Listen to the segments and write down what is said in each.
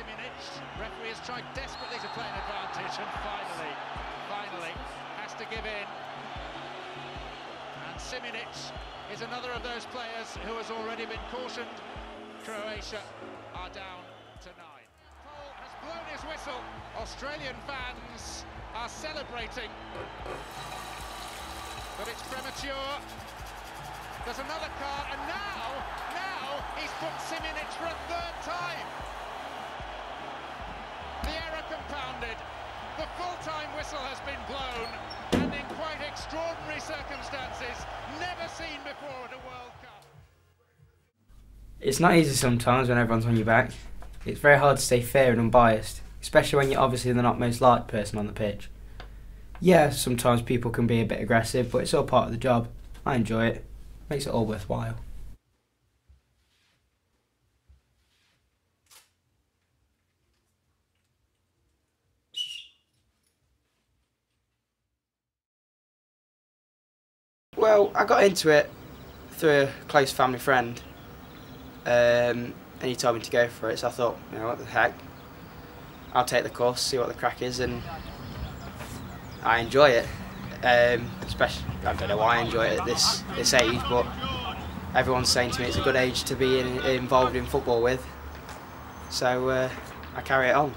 Simic, referee has tried desperately to play an advantage and finally has to give in. And Simic is another of those players who has already been cautioned. Croatia are down to 9. Paul has blown his whistle. Australian fans are celebrating, but it's premature. There's another card, and now he's put Simic for a third time. The error compounded. The full-time whistle has been blown, and in quite extraordinary circumstances, never seen before at a World Cup. It's not easy sometimes when everyone's on your back. It's very hard to stay fair and unbiased, especially when you're obviously the not most liked person on the pitch. Yeah, sometimes people can be a bit aggressive, but it's all part of the job. I enjoy it. Makes it all worthwhile. Well, I got into it through a close family friend, and he told me to go for it, so I thought, you know, what the heck, I'll take the course, see what the crack is, and I enjoy it. Especially, I don't know why I enjoy it at this age, but everyone's saying to me it's a good age to be involved in football with, so I carry it on.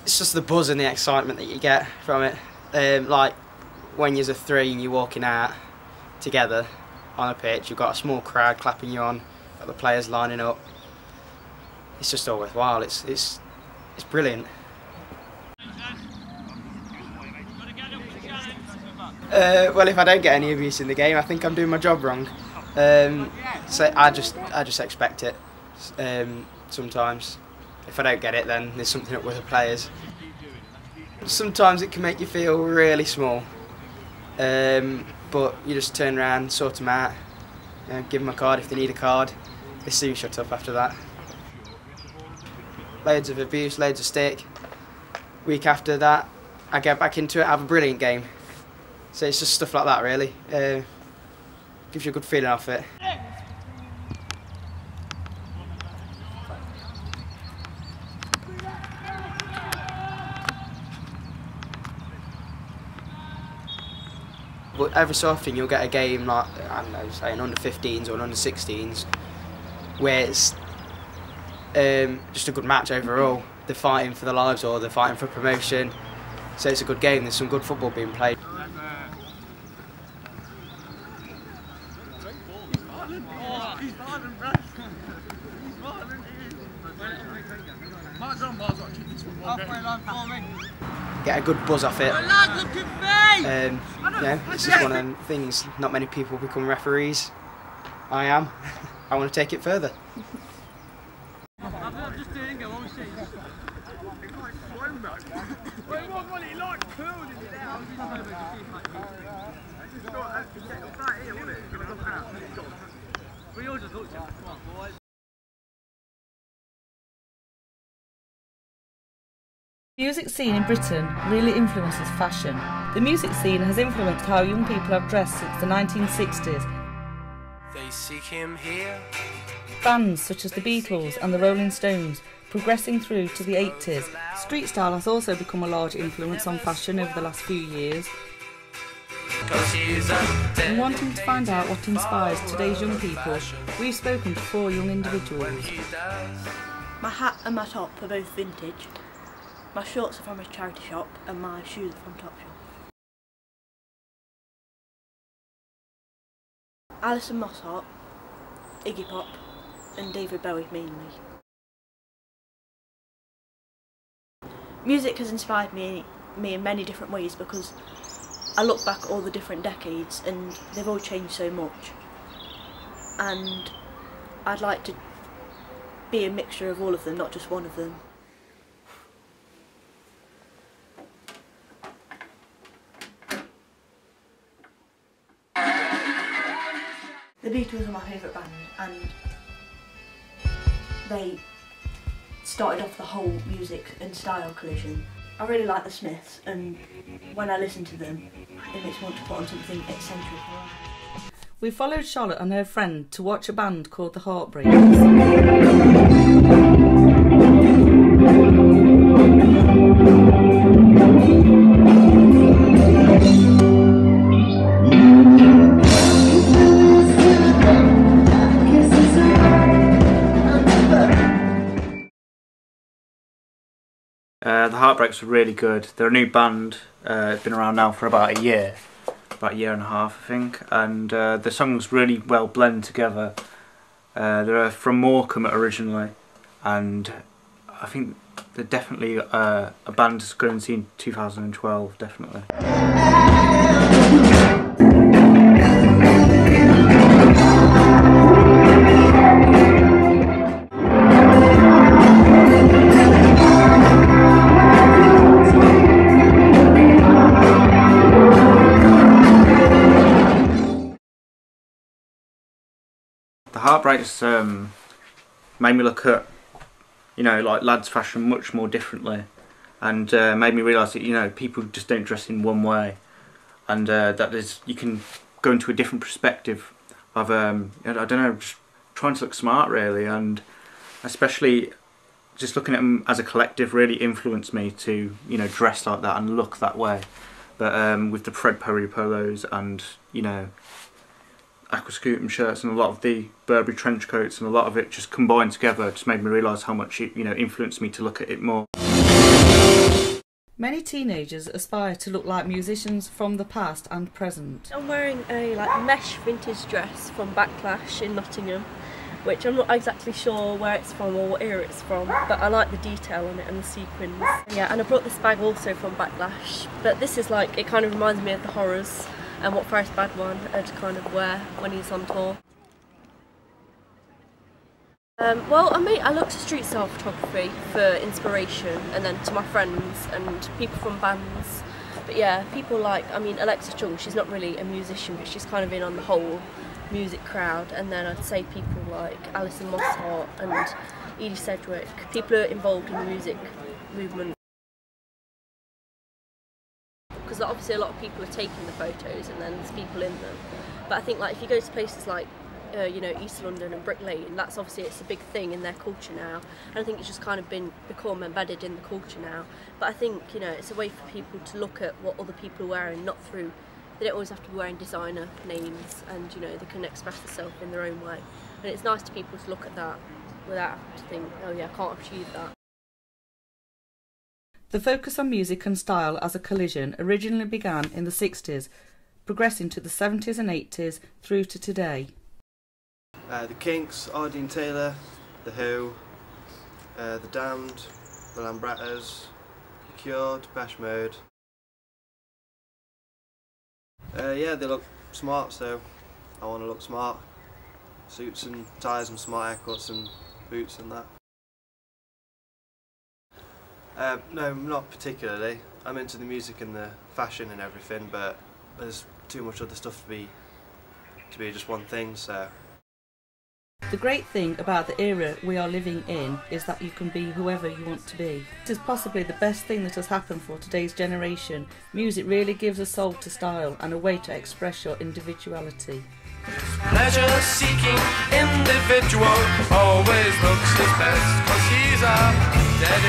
It's just the buzz and the excitement that you get from it. Like when you're a 3 and you're walking out together on a pitch, you've got a small crowd clapping you on, got the players lining up. It's just all worthwhile. It's brilliant. Well, if I don't get any abuse in the game, I think I'm doing my job wrong. So I just expect it. Sometimes, if I don't get it, then there's something up with the players. Sometimes it can make you feel really small, but you just turn around, sort them out, give them a card if they need a card. They soon shut up after that. Loads of abuse, loads of stick. Week after that, I get back into it, have a brilliant game. So it's just stuff like that, really. Gives you a good feeling off it. But every so often you'll get a game like, I don't know, say an under-15s or an under-16s, where it's just a good match overall. They're fighting for their lives or they're fighting for promotion. So it's a good game, there's some good football being played. Get a good buzz off it. Yeah, it's just one of them things, not many people become referees. I am. I want to take it further. The music scene in Britain really influences fashion. The music scene has influenced how young people have dressed since the 1960s. They seek him here. Bands such as the Beatles and the Rolling Stones progressing through to the 80s. Street style has also become a large influence on fashion over the last few years. And wanting to find out what inspires today's young people, we've spoken to 4 young individuals. My hat and my top are both vintage. My shorts are from a charity shop and my shoes are from Topshop. Alison Mosshart, Iggy Pop and David Bowie mainly. Music has inspired me in many different ways because I look back at all the different decades and they've all changed so much. And I'd like to be a mixture of all of them, not just one of them. The Beatles are my favourite band and they started off the whole music and style collision. I really like the Smiths and when I listen to them it makes me want to put on something eccentric. We followed Charlotte and her friend to watch a band called the Heartbreakers. The Heartbreaks were really good. They're a new band, been around now for about a year and a half I think, and the songs really well blend together. They're from Morecambe originally, and I think they're definitely a band to go and see in 2012, definitely. The Heartbreaks made me look at, you know, like lads' fashion much more differently, and made me realise that, you know, people just don't dress in one way, and that is, you can go into a different perspective of, I don't know, just trying to look smart really, and especially just looking at them as a collective really influenced me to, you know, dress like that and look that way. But with the Fred Perry polos and, you know, aquascutum shirts and a lot of the Burberry trench coats, and a lot of it just combined together just made me realise how much it, you know, influenced me to look at it more. Many teenagers aspire to look like musicians from the past and present. I'm wearing a mesh vintage dress from Backlash in Nottingham, which I'm not exactly sure where it's from or what era it's from, but I like the detail on it and the sequins. Yeah, and I brought this bag also from Backlash, but this is like, it kind of reminds me of the Horrors and what Forrest Badwan had kind of wear when he's on tour. Well, I look to street style photography for inspiration, and then to my friends and people from bands. But yeah, people like, I mean, Alexa Chung, she's not really a musician, but she's kind of in on the whole music crowd. And then I'd say people like Alison Mosshart and Edie Sedgwick, people who are involved in the music movement. Because obviously a lot of people are taking the photos and then there's people in them. But I think like if you go to places like you know, East London and Brick Lane, that's obviously, it's a big thing in their culture now, and I think it's just kind of become embedded in the culture now. But I think, you know, it's a way for people to look at what other people are wearing, not through, they don't always have to be wearing designer names, and you know, they can express themselves in their own way. And it's nice to people to look at that without having to think, oh yeah, I can't achieve that. The focus on music and style as a collision originally began in the 60s, progressing to the 70s and 80s through to today. The Kinks, Ardeen Taylor, The Who, The Damned, The Lambrettas, The Cure, Depeche Mode. Yeah, they look smart, so I want to look smart. Suits and ties and smart haircuts and boots and that. No, not particularly. I'm into the music and the fashion and everything, but there's too much other stuff to be just one thing, so. The great thing about the era we are living in is that you can be whoever you want to be. This is possibly the best thing that has happened for today's generation. Music really gives a soul to style and a way to express your individuality. Pleasure-seeking individual always looks his best, 'cause he's a dead